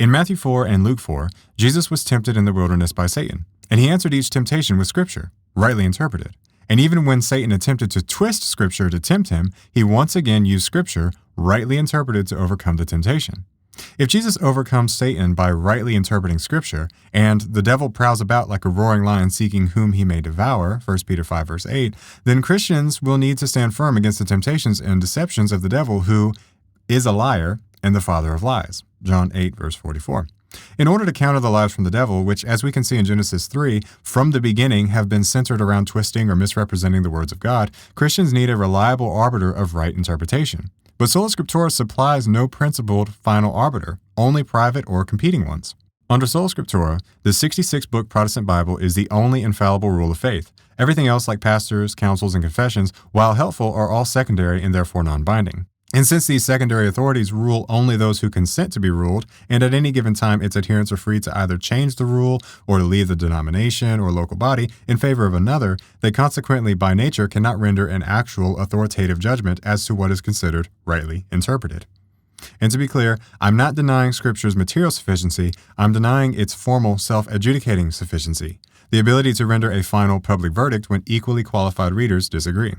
In Matthew 4 and Luke 4, Jesus was tempted in the wilderness by Satan, and he answered each temptation with Scripture, rightly interpreted. And even when Satan attempted to twist Scripture to tempt him, he once again used Scripture, rightly interpreted, to overcome the temptation. If Jesus overcomes Satan by rightly interpreting Scripture, and the devil prowls about like a roaring lion seeking whom he may devour, 1 Peter 5 verse 8, then Christians will need to stand firm against the temptations and deceptions of the devil, who is a liar and the father of lies, John 8 verse 44. In order to counter the lies from the devil, which, as we can see in Genesis 3, from the beginning have been centered around twisting or misrepresenting the words of God, Christians need a reliable arbiter of right interpretation. But Sola Scriptura supplies no principled final arbiter, only private or competing ones. Under Sola Scriptura, the 66-book Protestant Bible is the only infallible rule of faith. Everything else, like pastors, councils, and confessions, while helpful, are all secondary and therefore non-binding. And since these secondary authorities rule only those who consent to be ruled, and at any given time its adherents are free to either change the rule or to leave the denomination or local body in favor of another, they consequently by nature cannot render an actual authoritative judgment as to what is considered rightly interpreted. And to be clear, I'm not denying Scripture's material sufficiency, I'm denying its formal self-adjudicating sufficiency, the ability to render a final public verdict when equally qualified readers disagree.